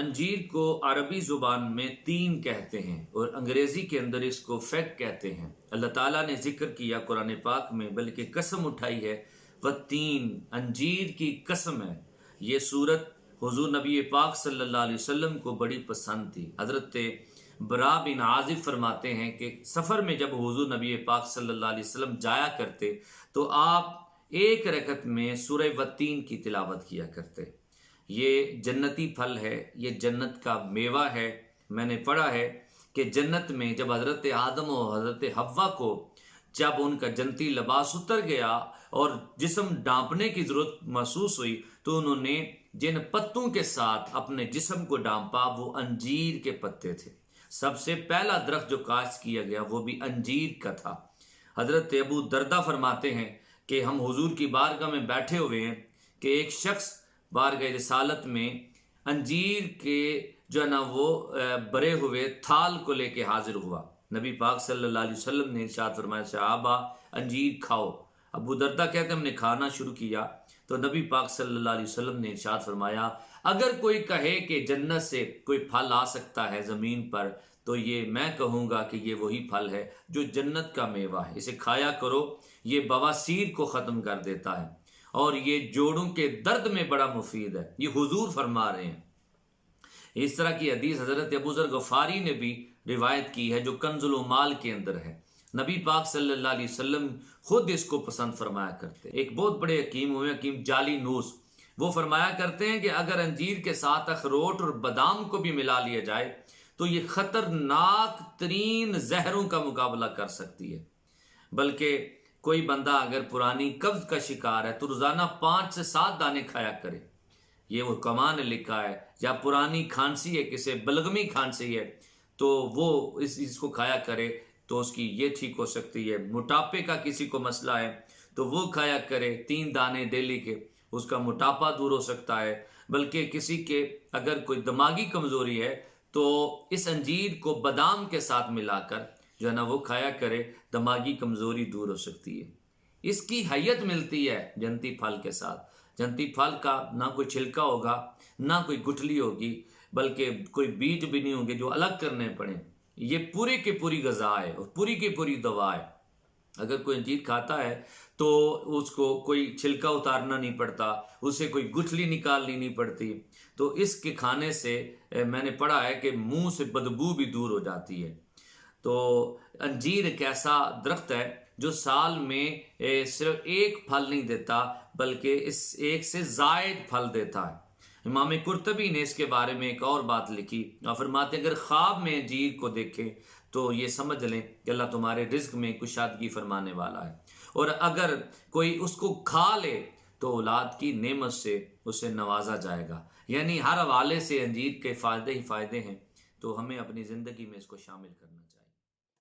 अंजीर को अरबी ज़ुबान में तीन कहते हैं और अंग्रेज़ी के अंदर इसको फैग कहते हैं। अल्लाह ताला ने जिक्र किया कुरान पाक में, बल्कि कसम उठाई है, वह तीन अंजीर की कसम है। ये सूरत हुजूर नबी पाक सल्लल्लाहु अलैहि वसल्लम को बड़ी पसंद थी। हज़रत बरा बिन आज़िब फरमाते हैं कि सफ़र में जब हुजूर नबी पाक सल्लल्लाहु अलैहि वसल्लम जाया करते तो आप एक रकत में सूरह वत्तीन की तिलावत किया करते। ये जन्नती फल है, ये जन्नत का मेवा है। मैंने पढ़ा है कि जन्नत में जब हज़रत आदम और हज़रत हव्वा को जब उनका जन्नती लिबास उतर गया और जिस्म ढांपने की ज़रूरत महसूस हुई तो उन्होंने जिन पत्तों के साथ अपने जिस्म को ढांपा वो अंजीर के पत्ते थे। सबसे पहला दरख्त जो काश्त किया गया वो भी अंजीर का था। हज़रत अबू दरदा फरमाते हैं कि हम हुजूर की बारगाह में बैठे हुए हैं कि एक शख्स बारगाह रिसालत में अंजीर के जो है ना वो बरे हुए थाल को लेके हाजिर हुआ। नबी पाक सल्लल्लाहु अलैहि वसल्लम ने इरशाद फरमाया, सहाबा अंजीर खाओ। अबू दरदा कहते हमने खाना शुरू किया तो नबी पाक सल्लल्लाहु अलैहि वसल्लम ने इरशाद फरमाया, अगर कोई कहे कि जन्नत से कोई फल आ सकता है ज़मीन पर तो ये मैं कहूँगा कि ये वही फल है जो जन्नत का मेवा है। इसे खाया करो, ये बवासीर को ख़त्म कर देता है और ये जोड़ों के दर्द में बड़ा मुफीद है। ये हुजूर फरमा रहे हैं। इस तरह की हदीस हज़रत अबू ज़र गफ़ारी ने भी रिवायत की है जो कंजुल माल के अंदर है। नबी पाक सल्लल्लाहु अलैहि वसल्लम खुद इसको पसंद फरमाया करते। एक बहुत बड़े हकीम हुए हकीम जाली नूस, वो फरमाया करते हैं कि अगर अंजीर के साथ अखरोट और बादाम को भी मिला लिया जाए तो ये ख़तरनाक तरीन जहरों का मुकाबला कर सकती है। बल्कि कोई बंदा अगर पुरानी कब्ज का शिकार है तो रोज़ाना 5 से 7 दाने खाया करे। ये वो कमान ने लिखा है। या पुरानी खांसी है, किसी बलगमी खांसी है तो वो इसको खाया करे तो उसकी ये ठीक हो सकती है। मोटापे का किसी को मसला है तो वो खाया करे 3 दाने डेली के, उसका मोटापा दूर हो सकता है। बल्कि किसी के अगर कोई दिमागी कमज़ोरी है तो इस अंजीर को बादाम के साथ मिलाकर जो है ना वो खाया करे, दिमागी कमज़ोरी दूर हो सकती है। इसकी हैयत मिलती है जन्नती फल के साथ। जन्नती फल का ना कोई छिलका होगा, ना कोई गुठली होगी, बल्कि कोई बीज भी नहीं होंगे जो अलग करने पड़े। ये पूरी की पूरी ग़िज़ा है और पूरी की पूरी दवा है। अगर कोई अंजीर खाता है तो उसको कोई छिलका उतारना नहीं पड़ता, उसे कोई गुठली निकालनी नहीं पड़ती। तो इसके खाने से मैंने पढ़ा है कि मुंह से बदबू भी दूर हो जाती है। तो अंजीर एक ऐसा दरख्त है जो साल में सिर्फ एक फल नहीं देता बल्कि इस एक से ज़ायद फल देता है। इमाम कुर्तबी ने इसके बारे में एक और बात लिखी और फरमाते अगर ख्वाब में अंजीर को देखें तो ये समझ लें कि अल्लाह तुम्हारे रिज्क में कुशादगी फरमाने वाला है, और अगर कोई उसको खा ले तो औलाद की नेमत से उसे नवाजा जाएगा। यानी हर हवाले से अंजीर के फ़ायदे ही फ़ायदे हैं। तो हमें अपनी ज़िंदगी में इसको शामिल करना चाहिए।